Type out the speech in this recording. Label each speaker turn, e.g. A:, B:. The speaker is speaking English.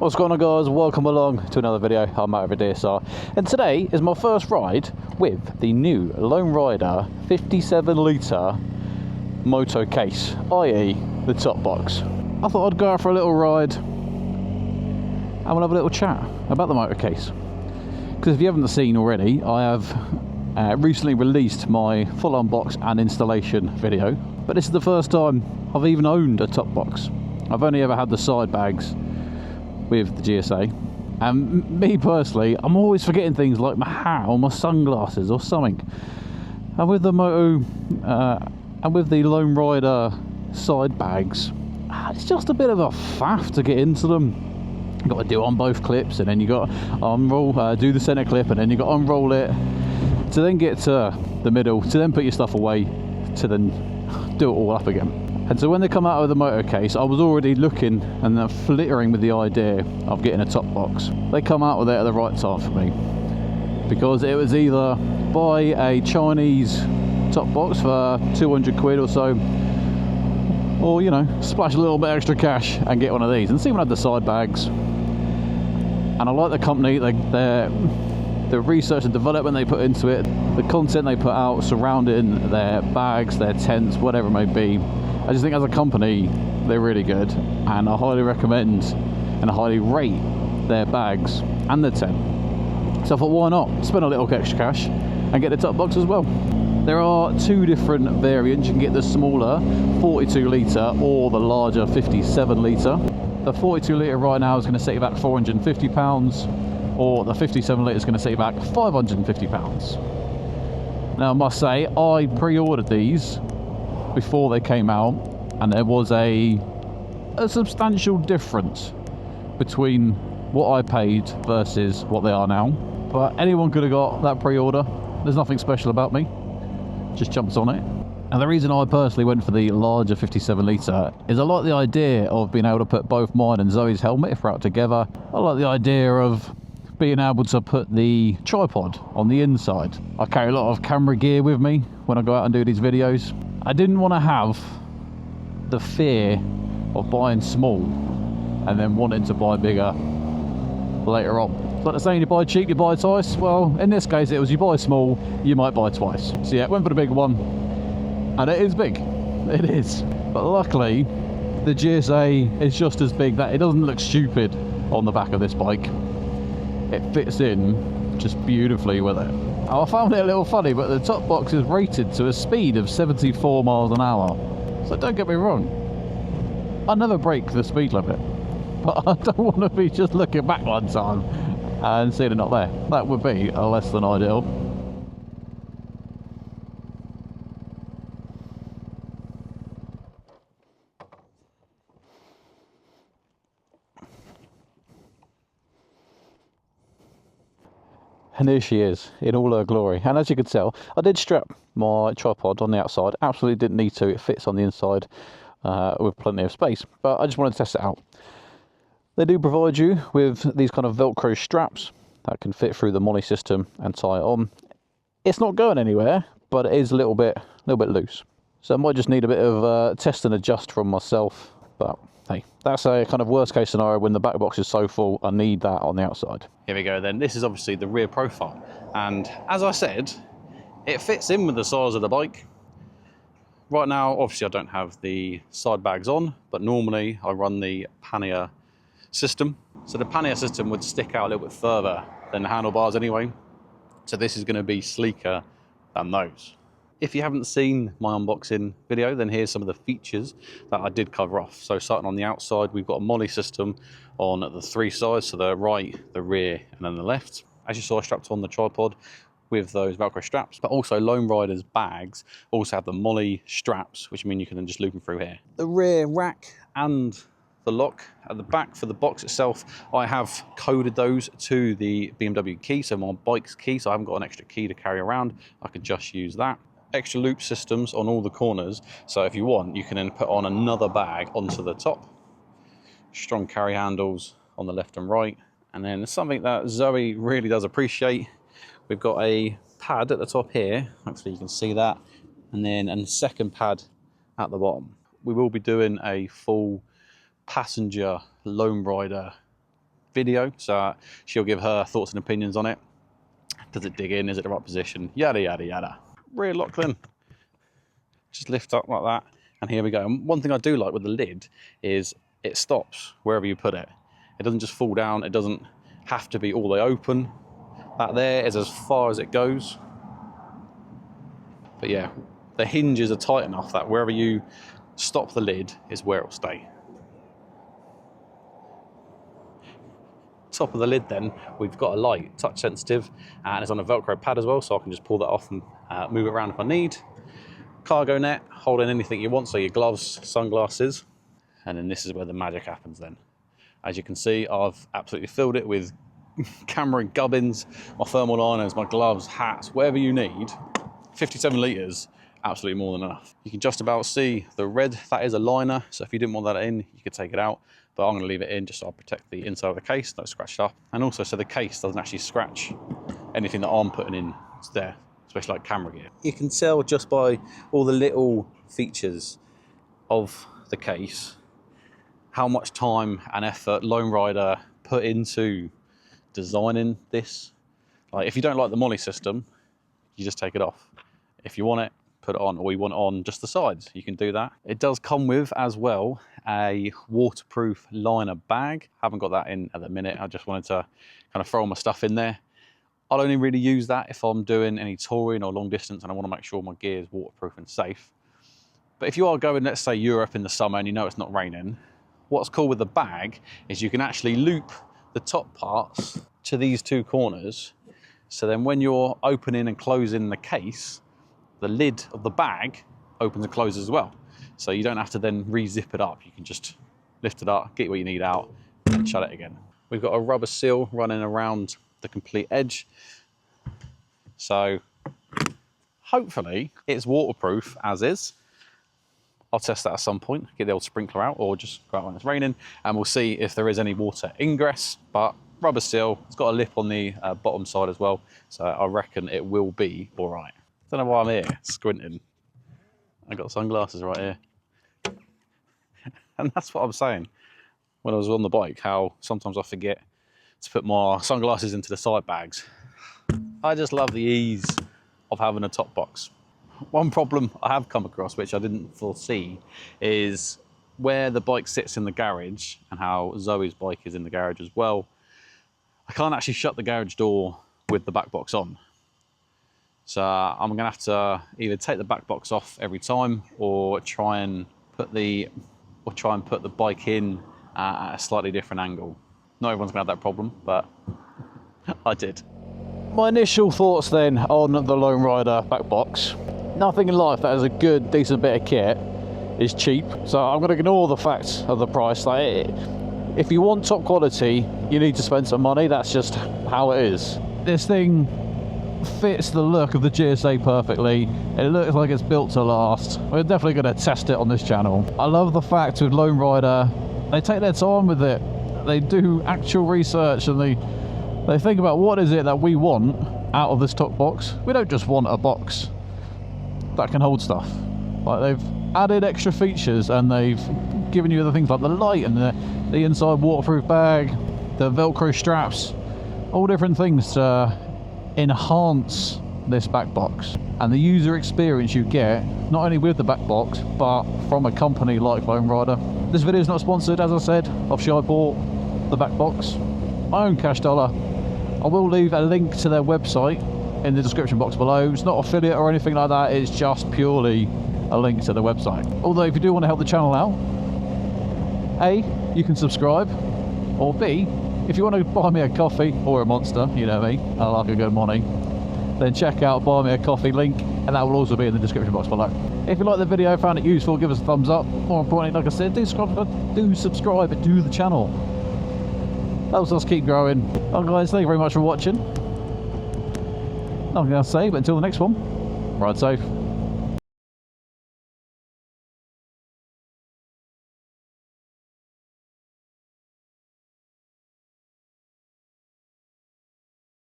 A: What's going on, guys? Welcome along to another video. I'm Matt with DSR, and today is my first ride with the new Lone Rider 57 litre MotoCase, i.e. the top box. I thought I'd go out for a little ride and we'll have a little chat about the MotoCase. Because if you haven't seen already, I have recently released my full unbox and installation video, but this is the first time I've even owned a top box. I've only ever had the side bags with the GSA, and me personally, I'm always forgetting things like my hat or my sunglasses or something. And with the and with the Lone Rider side bags, it's just a bit of a faff to get into them. You've got to do it on both clips, and then you got to unroll, do the center clip, and then you got to unroll it to then get to the middle, to then put your stuff away, to then do it all up again. And so when they come out of the MotoCase, I was already looking and flittering with the idea of getting a top box. They come out with it at the right time for me, because it was either buy a Chinese top box for 200 quid or so, or, you know, splash a little bit extra cash and get one of these. And see, one had the side bags, and I like the company, the research and development they put into it, the content they put out surrounding their bags, their tents, whatever it may be. I just think as a company, they're really good, and I highly recommend and I highly rate their bags and their tent. So I thought, why not spend a little extra cash and get the top box as well. There are two different variants. You can get the smaller 42 litre or the larger 57 litre. The 42 litre right now is going to set you back £450, or the 57 litre is going to set you back £550. Now I must say, I pre-ordered these before they came out, and there was a substantial difference between what I paid versus what they are now. But anyone could have got that pre-order. There's nothing special about me, just jumps on it. And the reason I personally went for the larger 57 litre is I like the idea of being able to put both mine and Zoe's helmet if we're out together. I like the idea of being able to put the tripod on the inside. I carry a lot of camera gear with me when I go out and do these videos. I didn't want to have the fear of buying small and then wanting to buy bigger later on. It's like the saying, you buy cheap, you buy twice. Well, in this case, it was you buy small, you might buy twice. So yeah, went for the big one, and it is big. It is. But luckily, the GSA is just as big that it doesn't look stupid on the back of this bike. It fits in just beautifully with it. I found it a little funny, but the top box is rated to a speed of 74 miles an hour. So don't get me wrong, I never break the speed limit, but I don't want to be just looking back one time and seeing it not there. That would be less than ideal. And here she is in all her glory. And as you can tell, I did strap my tripod on the outside. Absolutely didn't need to. It fits on the inside with plenty of space. But I just wanted to test it out. They do provide you with these kind of Velcro straps that can fit through the Molly system and tie it on. It's not going anywhere, but it is a little bit loose. So I might just need a bit of test and adjust from myself. But hey, that's a kind of worst case scenario when the back box is so full, I need that on the outside. Here we go then. This is obviously the rear profile. And as I said, it fits in with the size of the bike. Right now, obviously I don't have the side bags on, but normally I run the pannier system. So the pannier system would stick out a little bit further than the handlebars anyway. So this is going to be sleeker than those. If you haven't seen my unboxing video, then here's some of the features that I did cover off. So starting on the outside, we've got a Molly system on the three sides, so the right, the rear, and then the left. As you saw, I strapped on the tripod with those Velcro straps, but also Lone Rider's bags also have the Molly straps, which mean you can then just loop them through here. The rear rack and the lock at the back for the box itself, I have coded those to the BMW key, so my bike's key, so I haven't got an extra key to carry around. I could just use that. Extra loop systems on all the corners, so if you want, you can then put on another bag onto the top. Strong carry handles on the left and right, and then something that Zoe really does appreciate, we've got a pad at the top here, hopefully you can see that, and then a second pad at the bottom. We will be doing a full passenger Lone Rider video, so she'll give her thoughts and opinions on it. Does it dig in? Is it the right position? Yada, yada, yada. Rear lock then. Just lift up like that, and here we go. And one thing I do like with the lid is it stops wherever you put it. It doesn't just fall down. It doesn't have to be all the way open. That there is as far as it goes. But yeah, the hinges are tight enough that wherever you stop the lid is where it'll stay. Top of the lid then, we've got a light, touch sensitive, and it's on a Velcro pad as well, so I can just pull that off and move it around if I need. Cargo net, holding anything you want, so your gloves, sunglasses, and then this is where the magic happens then. As you can see, I've absolutely filled it with camera gubbins, my thermal liners, my gloves, hats, whatever you need. 57 litres, absolutely more than enough. You can just about see the red, that is a liner, so if you didn't want that in, you could take it out, but I'm going to leave it in just so I protect the inside of the case, don't scratch it up, and also so the case doesn't actually scratch anything that I'm putting in there, especially like camera gear. You can tell just by all the little features of the case how much time and effort Lone Rider put into designing this. Like, if you don't like the molly system, you just take it off. If you want it, put it on, or you want it on just the sides, you can do that. It does come with as well a waterproof liner bag. Haven't got that in at the minute. I just wanted to kind of throw all my stuff in there. I'll only really use that if I'm doing any touring or long distance and I want to make sure my gear is waterproof and safe. But if you are going, let's say Europe in the summer and you know it's not raining, what's cool with the bag is you can actually loop the top parts to these two corners. So then when you're opening and closing the case, the lid of the bag opens and closes as well. So you don't have to then re-zip it up. You can just lift it up, get what you need out, and shut it again. We've got a rubber seal running around the complete edge. So hopefully it's waterproof as is. I'll test that at some point, get the old sprinkler out, or just go out when it's raining, and we'll see if there is any water ingress. But rubber seal, it's got a lip on the bottom side as well, so I reckon it will be all right. Don't know why I'm here squinting. I got sunglasses right here. And that's what I'm saying when I was on the bike, how sometimes I forget to put my sunglasses into the side bags. I just love the ease of having a top box. One problem I have come across, which I didn't foresee, is where the bike sits in the garage and how Zoe's bike is in the garage as well. I can't actually shut the garage door with the back box on. So I'm gonna have to either take the back box off every time or try and put the bike in at a slightly different angle. Not everyone's gonna have that problem, but I did. My initial thoughts then on the Lone Rider back box. Nothing in life that has a good, decent bit of kit is cheap. So I'm gonna ignore the fact of the price. Like, if you want top quality, you need to spend some money. That's just how it is. This thing fits the look of the GSA perfectly. It looks like it's built to last. We're definitely going to test it on this channel. I love the fact with Lone Rider, they take their time with it. They do actual research and they think about what is it that we want out of this top box. We don't just want a box that can hold stuff. Like, they've added extra features and they've given you other things like the light and the inside waterproof bag, the Velcro straps, all different things to enhance this back box and the user experience you get, not only with the back box but from a company like Lone Rider. This video is not sponsored, as I said. Obviously I bought the back box, my own cash dollar. I will leave a link to their website in the description box below. It's not affiliate or anything like that, it's just purely a link to the website. Although if you do want to help the channel out, A, you can subscribe, or B, if you want to buy me a coffee or a monster, you know me, I like a good money, then check out Buy Me a Coffee link, and that will also be in the description box below. If you like the video, found it useful, give us a thumbs up. More importantly, like I said, do subscribe and do the channel. Helps us keep growing. Well guys, thank you very much for watching. Nothing else to say, but until the next one, ride safe.